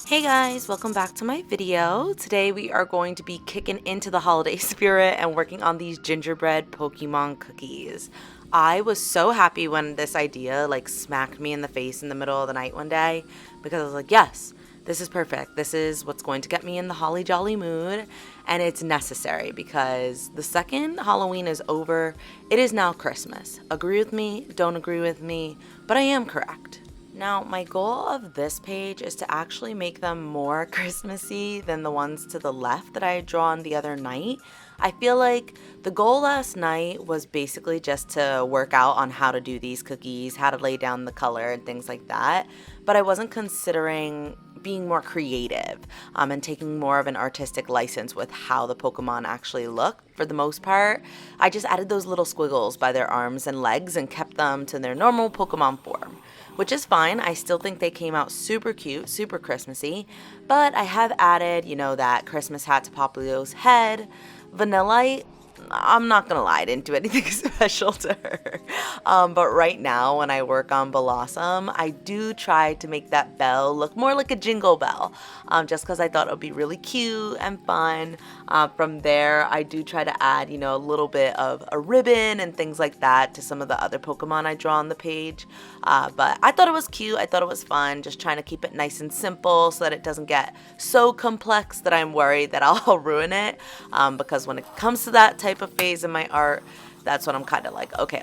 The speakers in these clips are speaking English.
Hey guys, welcome back to my video. Today we are going to be kicking into the holiday spirit and working on these gingerbread Pokemon cookies. I was so happy when this idea smacked me in the face in the middle of the night one day because I was like, yes, this is perfect. This is what's going to get me in the holly jolly mood, and it's necessary because the second Halloween is over, it is now Christmas. Agree with me, don't agree with me, but I am correct. Now, my goal of this page is to actually make them more Christmassy than the ones to the left that I had drawn the other night. I feel like the goal last night was basically just to work out on how to do these cookies, how to lay down the color and things like that, but I wasn't considering being more creative and taking more of an artistic license with how the Pokemon actually look. For the most part, I just added those little squiggles by their arms and legs and kept them to their normal Pokemon form, which is fine. I still think they came out super cute, super Christmassy, but I have added, that Christmas hat to Poplio's head, vanillite. I'm not gonna lie, I didn't do anything special to her. But right now, when I work on Blossom, I do try to make that bell look more like a jingle bell, just because I thought it would be really cute and fun. From there, I do try to add, a little bit of a ribbon and things like that to some of the other Pokemon I draw on the page. But I thought it was cute. I thought it was fun, just trying to keep it nice and simple so that it doesn't get so complex that I'm worried that I'll ruin it. Because when it comes to that type of phase in my art, that's when I'm kind of like, okay.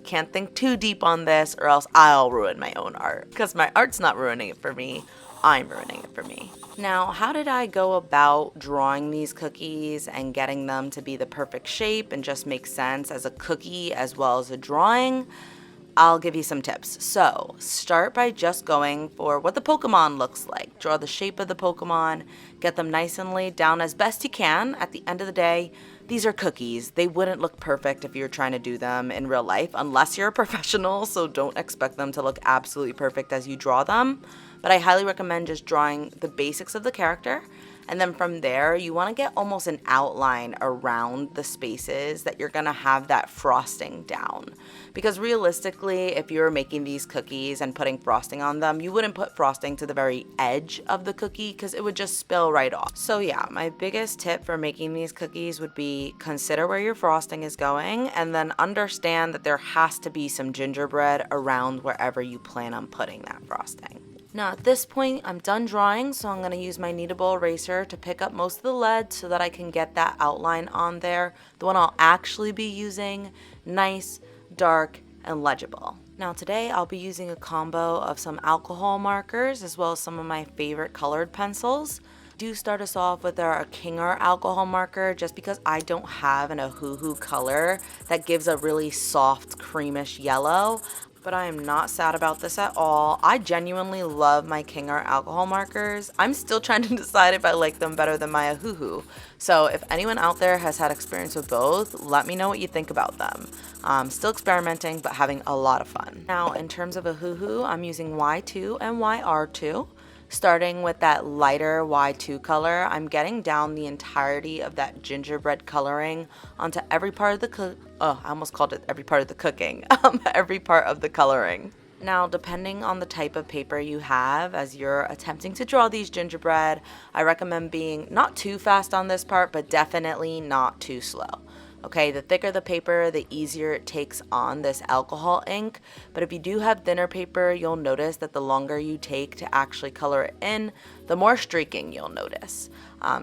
Can't think too deep on this or else I'll ruin my own art. Because my art's not ruining it for me. I'm ruining it for me. Now, how did I go about drawing these cookies and getting them to be the perfect shape and just make sense as a cookie as well as a drawing? I'll give you some tips. So, start by just going for what the Pokemon looks like. Draw the shape of the Pokemon, get them nice and laid down as best you can. At the end of the day, these are cookies. They wouldn't look perfect if you're trying to do them in real life unless you're a professional, so don't expect them to look absolutely perfect as you draw them. But I highly recommend just drawing the basics of the character. And then from there, you want to get almost an outline around the spaces that you're going to have that frosting down. Because realistically, if you're making these cookies and putting frosting on them, you wouldn't put frosting to the very edge of the cookie because it would just spill right off. So yeah, my biggest tip for making these cookies would be consider where your frosting is going and then understand that there has to be some gingerbread around wherever you plan on putting that frosting. Now at this point, I'm done drawing, so I'm going to use my kneadable eraser to pick up most of the lead so that I can get that outline on there. The one I'll actually be using, nice, dark, and legible. Now today I'll be using a combo of some alcohol markers as well as some of my favorite colored pencils. Do start us off with our Kinger alcohol marker just because I don't have an Ohuhu color that gives a really soft creamish yellow. But I am not sad about this at all. I genuinely love my Kinger alcohol markers. I'm still trying to decide if I like them better than my Ohuhu. So if anyone out there has had experience with both, let me know what you think about them. Still experimenting, but having a lot of fun. Now, in terms of Ohuhu, I'm using Y2 and YR2. Starting with that lighter Y2 color, I'm getting down the entirety of that gingerbread coloring onto every part of the I almost called it every part of the cooking. Every part of the coloring. Now, depending on the type of paper you have as you're attempting to draw these gingerbread, I recommend being not too fast on this part, but definitely not too slow. Okay, the thicker the paper, the easier it takes on this alcohol ink. But if you do have thinner paper, you'll notice that the longer you take to actually color it in, the more streaking you'll notice.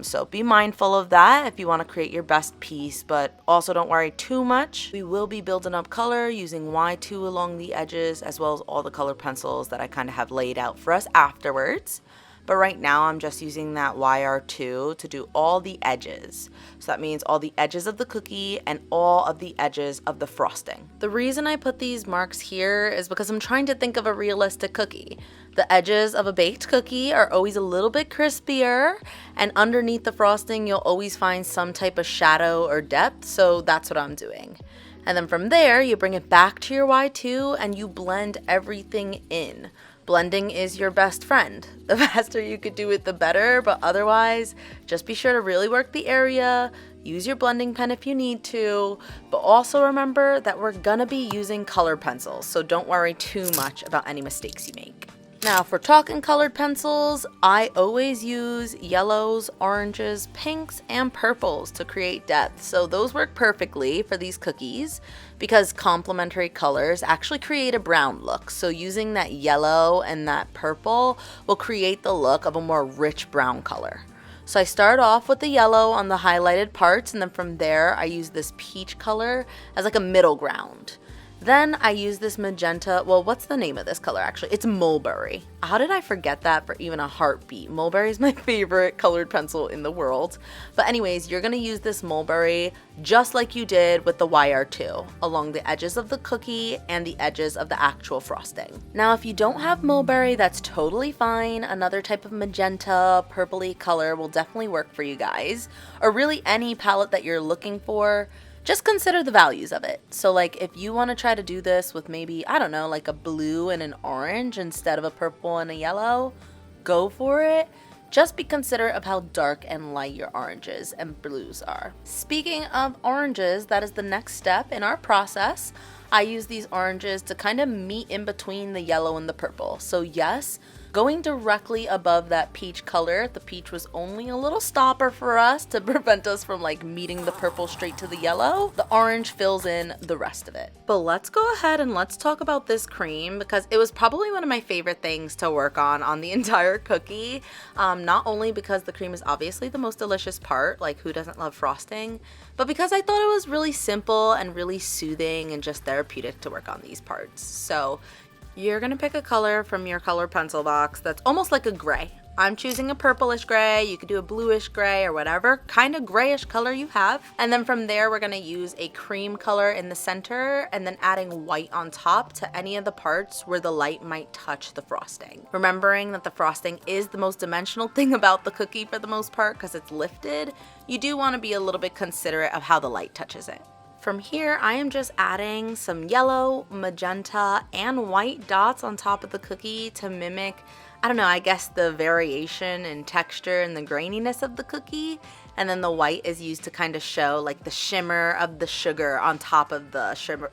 So be mindful of that if you want to create your best piece, but also don't worry too much. We will be building up color using Y2 along the edges as well as all the color pencils that I kind of have laid out for us afterwards. But right now I'm just using that YR2 to do all the edges. So that means all the edges of the cookie and all of the edges of the frosting. The reason I put these marks here is because I'm trying to think of a realistic cookie. The edges of a baked cookie are always a little bit crispier, and underneath the frosting you'll always find some type of shadow or depth, so that's what I'm doing. And then from there, you bring it back to your Y2 and you blend everything in. Blending is your best friend. The faster you could do it, the better, but otherwise, just be sure to really work the area, use your blending pen if you need to, but also remember that we're gonna be using color pencils, so don't worry too much about any mistakes you make. Now for chalk and colored pencils, I always use yellows, oranges, pinks, and purples to create depth. So those work perfectly for these cookies because complementary colors actually create a brown look. So using that yellow and that purple will create the look of a more rich brown color. So I start off with the yellow on the highlighted parts, and then from there I use this peach color as like a middle ground. Then I use this magenta, well, what's the name of this color actually? It's mulberry. How did I forget that for even a heartbeat? Mulberry is my favorite colored pencil in the world. But anyways, you're gonna use this mulberry just like you did with the YR2, along the edges of the cookie and the edges of the actual frosting. Now, if you don't have mulberry, that's totally fine. Another type of magenta, purpley color will definitely work for you guys, or really any palette that you're looking for. Just consider the values of it. So like if you want to try to do this with maybe, I don't know, like a blue and an orange instead of a purple and a yellow, go for it. Just be considerate of how dark and light your oranges and blues are. Speaking of oranges, that is the next step in our process. I use these oranges to kind of meet in between the yellow and the purple. So yes, going directly above that peach color, the peach was only a little stopper for us to prevent us from like meeting the purple straight to the yellow. The orange fills in the rest of it. But let's go ahead and let's talk about this cream because it was probably one of my favorite things to work on the entire cookie. Not only because the cream is obviously the most delicious part, like who doesn't love frosting, but because I thought it was really simple and really soothing and just therapeutic to work on these parts. So you're gonna pick a color from your color pencil box that's almost like a gray. I'm choosing a purplish gray. You could do a bluish gray or whatever kind of grayish color you have. And then from there, we're gonna use a cream color in the center and then adding white on top to any of the parts where the light might touch the frosting. Remembering that the frosting is the most dimensional thing about the cookie for the most part because it's lifted, you do wanna be a little bit considerate of how the light touches it. From here, I am just adding some yellow, magenta, and white dots on top of the cookie to mimic, I don't know, I guess the variation in texture and the graininess of the cookie. And then the white is used to kind of show like the shimmer of the sugar on top of the shimmer.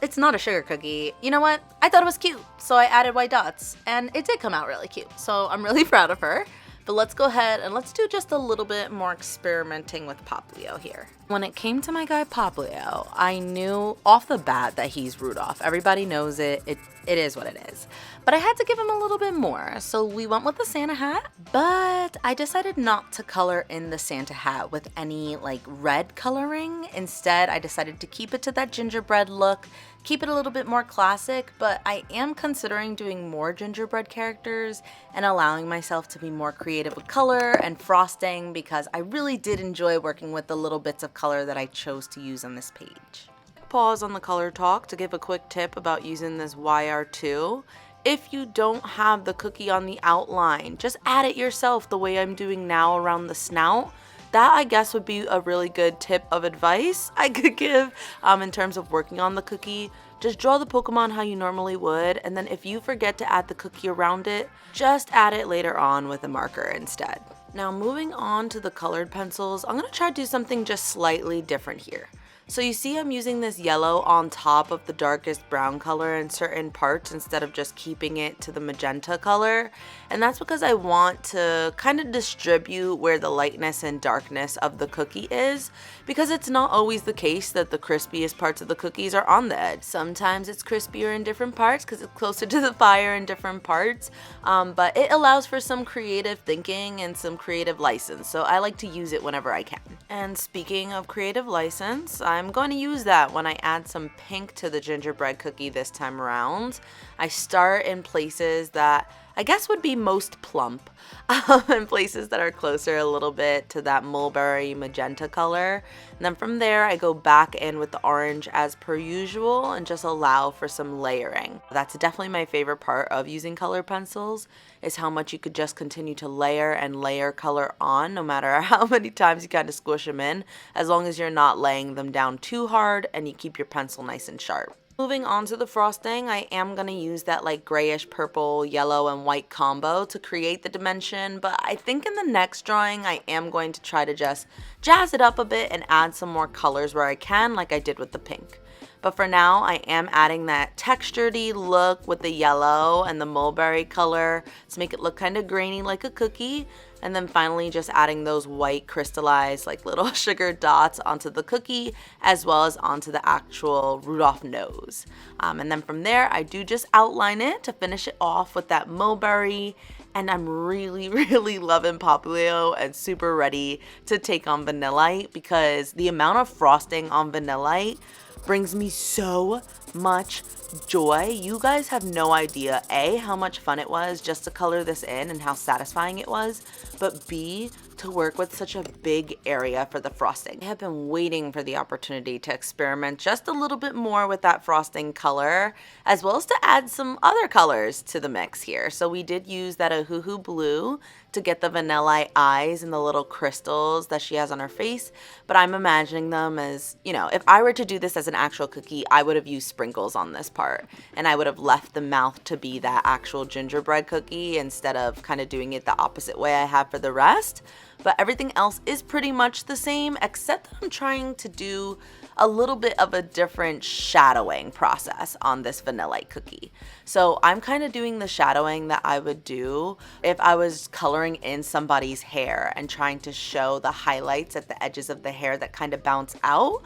It's not a sugar cookie. You know what? I thought it was cute, so I added white dots, and it did come out really cute. So I'm really proud of her. But let's go ahead and let's do just a little bit more experimenting with Poplio here. When it came to my guy Poplio, I knew off the bat that he's Rudolph. Everybody knows it. It is what it is. But I had to give him a little bit more. So we went with the Santa hat, but I decided not to color in the Santa hat with any like red coloring. Instead, I decided to keep it to that gingerbread look, keep it a little bit more classic, but I am considering doing more gingerbread characters and allowing myself to be more creative with color and frosting because I really did enjoy working with the little bits of color that I chose to use on this page. Pause on the color talk to give a quick tip about using this YR2. If you don't have the cookie on the outline, just add it yourself the way I'm doing now around the snout. That, I guess, would be a really good tip of advice I could give in terms of working on the cookie. Just draw the Pokemon how you normally would, and then if you forget to add the cookie around it, just add it later on with a marker instead. Now moving on to the colored pencils, I'm going to try to do something just slightly different here. So you see I'm using this yellow on top of the darkest brown color in certain parts instead of just keeping it to the magenta color. And that's because I want to kind of distribute where the lightness and darkness of the cookie is, because it's not always the case that the crispiest parts of the cookies are on the edge. Sometimes it's crispier in different parts because it's closer to the fire in different parts, but it allows for some creative thinking and some creative license. So I like to use it whenever I can. And speaking of creative license, I'm going to use that when I add some pink to the gingerbread cookie this time around. I start in places that I guess would be most plump, and places that are closer a little bit to that mulberry magenta color. And then from there, I go back in with the orange as per usual and just allow for some layering. That's definitely my favorite part of using color pencils, is how much you could just continue to layer and layer color on, no matter how many times you kind of squish them in, as long as you're not laying them down too hard and you keep your pencil nice and sharp. Moving on to the frosting, I am going to use that like grayish purple, yellow, and white combo to create the dimension, but I think in the next drawing I am going to try to just jazz it up a bit and add some more colors where I can, like I did with the pink. But for now, I am adding that textured-y look with the yellow and the mulberry color to make it look kind of grainy like a cookie. And then finally just adding those white crystallized like little sugar dots onto the cookie as well as onto the actual Rudolph nose. And then from there, I do just outline it to finish it off with that mulberry. And I'm really, really loving poplio and super ready to take on vanillite because the amount of frosting on vanillite brings me so much joy. You guys have no idea, A, how much fun it was just to color this in and how satisfying it was, but B, to work with such a big area for the frosting. I have been waiting for the opportunity to experiment just a little bit more with that frosting color, as well as to add some other colors to the mix here. So we did use that Ohuhu blue to get the vanillite eyes and the little crystals that she has on her face, but I'm imagining them as, you know, if I were to do this as an actual cookie, I would have used sprinkles on this part, and I would have left the mouth to be that actual gingerbread cookie instead of kind of doing it the opposite way I have for the rest. But everything else is pretty much the same, except that I'm trying to do a little bit of a different shadowing process on this vanillite cookie. So I'm kind of doing the shadowing that I would do if I was coloring in somebody's hair and trying to show the highlights at the edges of the hair that kind of bounce out.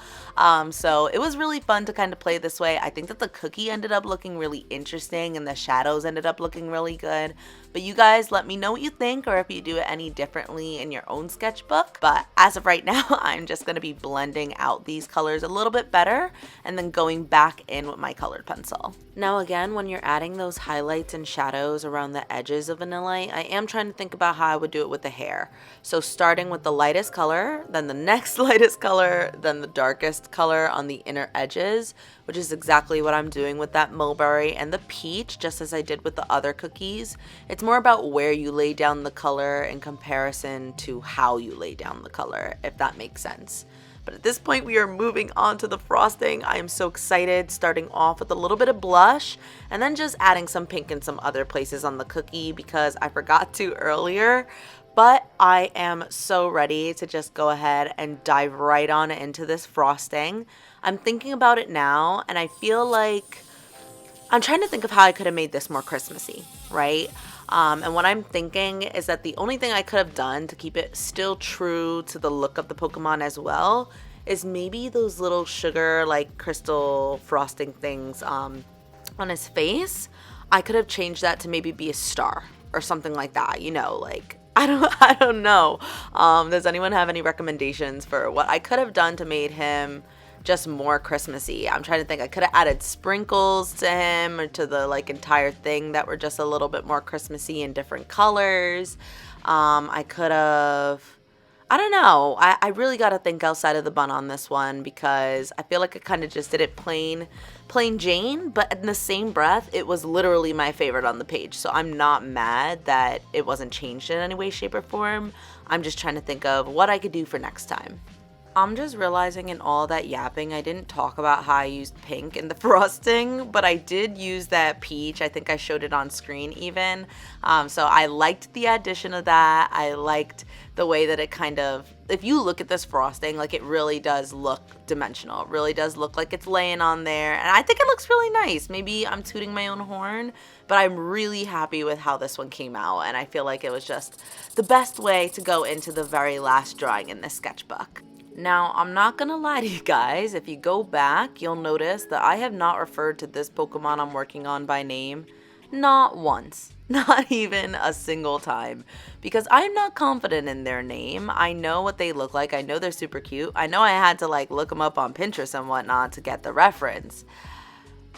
So it was really fun to kind of play this way. I think that the cookie ended up looking really interesting and the shadows ended up looking really good. But you guys let me know what you think or if you do it any differently in your own sketchbook. But as of right now, I'm just going to be blending out these colors a little bit better and then going back in with my colored pencil. Now again, when you're adding those highlights and shadows around the edges of vanillite, I am trying to think about how I would do it with the hair. So starting with the lightest color, then the next lightest color, then the darkest color on the inner edges, which is exactly what I'm doing with that mulberry and the peach, just as I did with the other cookies. It's more about where you lay down the color in comparison to how you lay down the color, if that makes sense. But at this point, we are moving on to the frosting. I am so excited, starting off with a little bit of blush and then just adding some pink in some other places on the cookie because I forgot to earlier. But I am so ready to just go ahead and dive right on into this frosting. I'm thinking about it now and I feel like I'm trying to think of how I could have made this more Christmassy, right? And what I'm thinking is that the only thing I could have done to keep it still true to the look of the Pokemon as well is maybe those little sugar like crystal frosting things on his face. I could have changed that to maybe be a star or something like that, you know, like I don't know. Does anyone have any recommendations for what I could have done to make him just more Christmassy? I'm trying to think. I could have added sprinkles to him or to the like entire thing that were just a little bit more Christmassy in different colors. I could have, I don't know. I really got to think outside of the bun on this one because I feel like I kind of just did it plain Jane, but in the same breath, it was literally my favorite on the page. So I'm not mad that it wasn't changed in any way, shape, or form. I'm just trying to think of what I could do for next time. I'm just realizing in all that yapping, I didn't talk about how I used pink in the frosting, but I did use that peach. I think I showed it on screen even. So I liked the addition of that. I liked the way that it kind of, if you look at this frosting, like it really does look dimensional. It really does look like it's laying on there. And I think it looks really nice. Maybe I'm tooting my own horn, but I'm really happy with how this one came out. And I feel like it was just the best way to go into the very last drawing in this sketchbook. Now, I'm not gonna lie to you guys, if you go back, you'll notice that I have not referred to this Pokemon I'm working on by name, not once, not even a single time, because I'm not confident in their name. I know what they look like, I know they're super cute, I know I had to like look them up on Pinterest and whatnot to get the reference,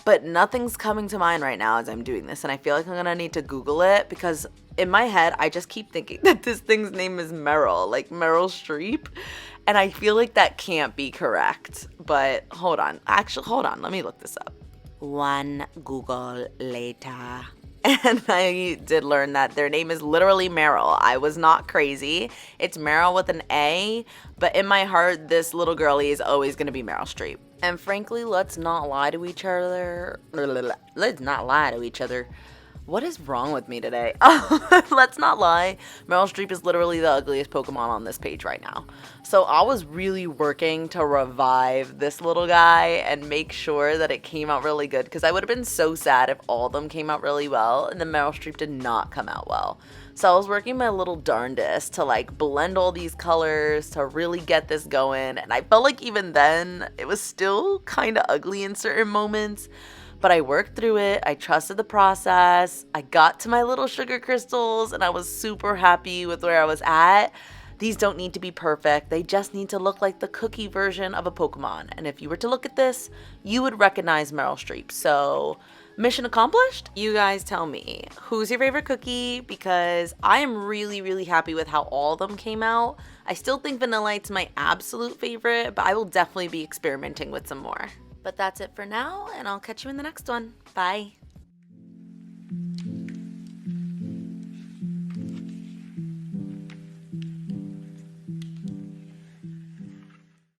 but nothing's coming to mind right now as I'm doing this, and I feel like I'm gonna need to Google it because in my head, I just keep thinking that this thing's name is Marill, like Meryl Streep. And I feel like that can't be correct. But hold on. Actually, hold on. Let me look this up. One Google later. And I did learn that their name is literally Meryl. I was not crazy. It's Meryl with an A. But in my heart, this little girlie is always going to be Meryl Streep. And frankly, let's not lie to each other. Let's not lie to each other. What is wrong with me today? Let's not lie. Meryl Streep is literally the ugliest Pokemon on this page right now. So I was really working to revive this little guy and make sure that it came out really good, because I would have been so sad if all of them came out really well and then Meryl Streep did not come out well. So I was working my little darndest to like blend all these colors to really get this going. And I felt like even then it was still kind of ugly in certain moments. But I worked through it, I trusted the process, I got to my little sugar crystals, and I was super happy with where I was at. These don't need to be perfect, they just need to look like the cookie version of a Pokemon. And if you were to look at this, you would recognize Meryl Streep. So, mission accomplished? You guys tell me, who's your favorite cookie? Because I am really, really happy with how all of them came out. I still think vanillite's my absolute favorite, but I will definitely be experimenting with some more. But that's it for now, and I'll catch you in the next one. Bye.